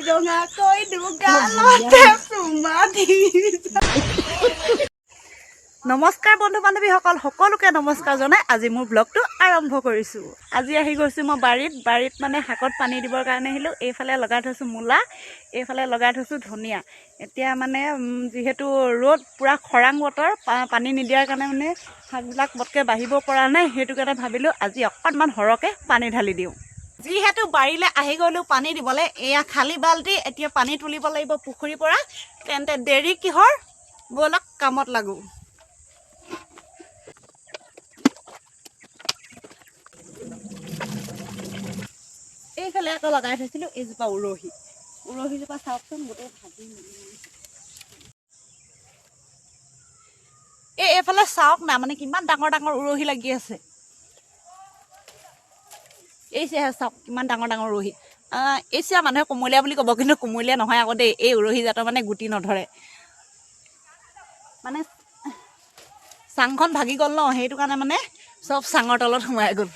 ৰঙাকৈ দুগালতে চুমা দি নমস্কাৰ বন্ধু বান্ধৱীসকল সকলোকে নমস্কাৰ জনাই আজি মোৰ ব্লগটো আৰম্ভ কৰিছোঁ। আজি আহি গৈছোঁ মই বাৰীত মানে শাকত পানী দিবৰ কাৰণে আহিলোঁ। এইফালে লগাই থৈছোঁ মূলা, এইফালে লগাই থৈছোঁ ধনিয়া। এতিয়া মানে যিহেতু ৰ'দ পূৰা খৰাং বতৰ, পানী নিদিয়াৰ কাৰণে মানে শাকবিলাক পটকৈ বাঢ়িব পৰা নাই। সেইটো কাৰণে ভাবিলোঁ আজি অকণমান সৰহকৈ পানী ঢালি দিওঁ। যিহেতু বাৰীলৈ আহি গ'লোঁ পানী দিবলৈ, এয়া খালী বাল্টি, এতিয়া পানী তুলিব লাগিব পুখুৰীৰ পৰা। তেন্তে দেৰি কিহৰ, ব'লক কামত লাগো। এইফালে আকৌ লগাই থৈছিলোঁ এইজোপা উৰহীজোপা চাওকচোন, গোটেই ভাজি এইফালে চাওক না, মানে কিমান ডাঙৰ ডাঙৰ উৰহী লাগি আছে। এইছেহে চাওক কিমান ডাঙৰ ডাঙৰ উৰহী। এইচিয়া মানুহে কোমলীয়া বুলি ক'ব, কিন্তু কোমলীয়া নহয় আকৌ দেই। এই উৰহী জাতৰ মানে গুটি নধৰে, মানে চাংখন ভাগি গ'ল ন, সেইটো কাৰণে মানে চব চাঙৰ তলত সোমাই গ'ল।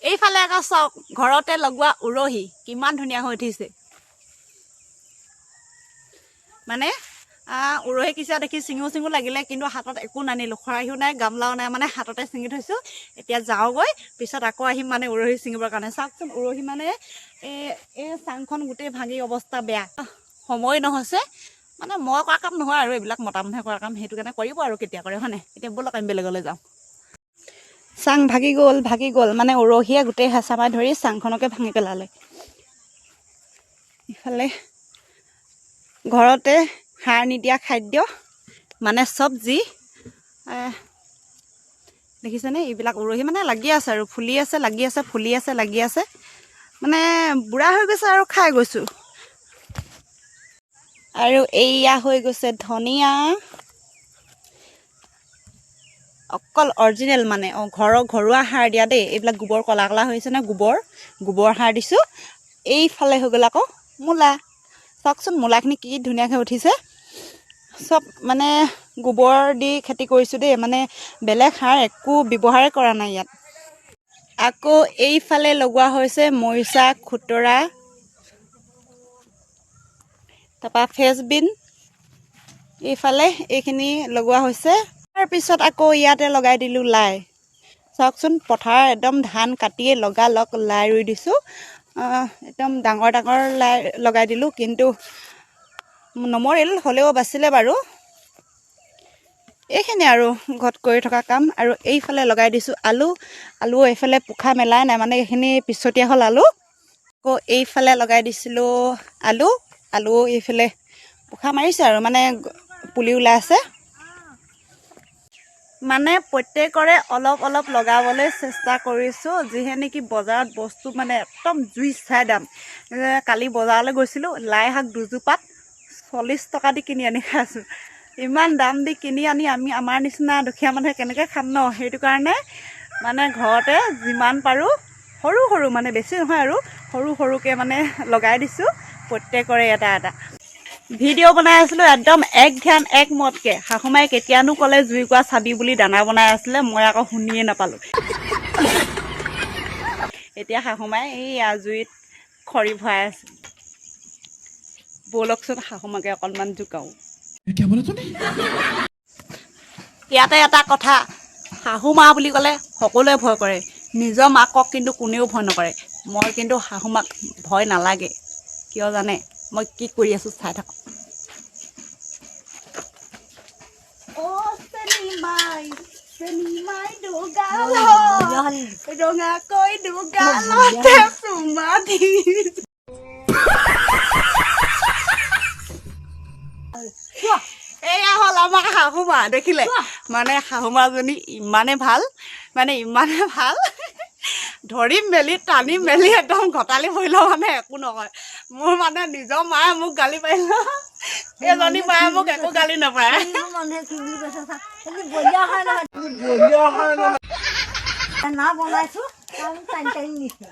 এইফালে আকৌ চাওক, ঘৰতে লগোৱা উৰহী কিমান ধুনীয়া হৈ উঠিছে। মানে উৰহী কিছা দেখি চিঙো লাগিলে, কিন্তু হাতত একো নানিলোঁ। খৰাহিও নাই, গামলাও নাই, মানে হাততে ছিঙি থৈছোঁ। এতিয়া যাওঁগৈ, পিছত আকৌ আহিম মানে উৰহী ছিঙিবৰ কাৰণে। চাওকচোন উৰহী মানে এই চাংখন গোটেই ভাঙি অৱস্থা বেয়া। সময় নহৈছে, মানে মই কৰা কাম নহয় আৰু, এইবিলাক মতা মানুহে কৰা কাম। সেইটো কাৰণে কৰিব আৰু কেতিয়া কৰে, হয় নাই? এতিয়া ব'লক আমি বেলেগলৈ যাওঁ। চাং ভাগি গ'ল মানে উৰহীয়ে গোটেই হেঁচা মাৰি ধৰি চাংখনকে ভাঙি পেলালে। ইফালে ঘৰতে সাৰ নিদিয়া খাদ্য, মানে চব্জি দেখিছেনে? এইবিলাক উৰহী মানে লাগি আছে আৰু ফুলি আছে, লাগি আছে, ফুলি আছে, লাগি আছে, মানে বুঢ়া হৈ গৈছে আৰু খাই গৈছোঁ। আৰু এইয়া হৈ গৈছে ধনিয়া, অকল অৰিজিনেল মানে ঘৰুৱা সাৰ দিয়া দেই। এইবিলাক গোবৰ ক'লা ক'লা হৈছে নে, গোবৰ সাৰ দিছোঁ। এইফালে হৈ গ'ল আকৌ মূলা, চাওকচোন মূলাখিনি কি ধুনীয়াকৈ উঠিছে। চব মানে গোবৰ দি খেতি কৰিছোঁ দেই, মানে বেলেগ সাৰ একো ব্যৱহাৰে কৰা নাই ইয়াত। আকৌ এইফালে লগোৱা হৈছে মৰিচা, খুতৰা, তাৰপৰা ফ্ৰেঞ্চবিন, এইফালে এইখিনি লগোৱা হৈছে। তাৰপিছত আকৌ ইয়াতে লগাই দিলোঁ লাই। চাওকচোন পথাৰ একদম ধান কাটিয়ে লগালগ লাই ৰুই দিছোঁ। একদম ডাঙৰ ডাঙৰ লাই লগাই দিলোঁ, কিন্তু নমৰিল, হ'লেও বাচিলে বাৰু। এইখিনি আৰু ঘৰত কৰি থকা কাম। আৰু এইফালে লগাই দিছোঁ আলু এইফালে পোখা মেলাই নাই, মানে এইখিনি পিছতীয়া হ'ল আলু। আকৌ এইফালে লগাই দিছিলোঁ আলু এইফালে পোখা মাৰিছে আৰু, মানে পুলি ওলাই আছে। মানে প্ৰত্যেকৰে অলপ অলপ লগাবলৈ চেষ্টা কৰিছোঁ, যিহে নেকি বজাৰত বস্তু মানে একদম জুই চাই দাম। কালি বজাৰলৈ গৈছিলোঁ, লাই শাক দুজোপাত 40 টকা দি কিনি আনি খাইছোঁ। ইমান দাম দি কিনি আনি আমাৰ নিচিনা দুখীয়া মানুহে কেনেকৈ খাম ন? সেইটো কাৰণে মানে ঘৰতে যিমান পাৰোঁ সৰু মানে বেছি নহয় আৰু সৰুকৈ মানে লগাই দিছোঁ, প্ৰত্যেকৰে এটা এটা। ভিডিঅ' বনাই আছিলোঁ একদম এক ধ্যান এক মতকৈ। শাহুমাই কেতিয়ানো ক'লে জুইকুৰা চাবি বুলি দানা বনাই আছিলে, মই আকৌ শুনিয়ে নাপালোঁ। এতিয়া শাহুমাই এই জুইত খৰি ভৰাই আছে। ব'লকচোন শাহুমাকে অকণমান জোকাওঁ। ইয়াতে এটা কথা, শাহুমা বুলি ক'লে সকলোৱে ভয় কৰে, নিজৰ মাকক কিন্তু কোনেও ভয় নকৰে। মই কিন্তু শাহুমাক ভয় নালাগে, কিয় জানে? মই কি কৰি আছোঁ চাই থাকক। ৰঙাকৈ দুগালতে চুমা দি এয়া হ'ল আমাৰ শাহুমা। দেখিলে মানে শাহুমাজনী ইমানে ভাল, ধৰিম মেলি টানিম মেলি একদম ঘটালি পৰিলেও মানে একো নহয়। মোৰ মানে নিজৰ মায়ে মোক গালি পাৰিলেও এজনী মায়ে মোক একো গালি নাপায় মানুহে কি বুলি কৈছে চা বলিয়া হয় নহয় না বনাইছো টাইম টাইম নিছে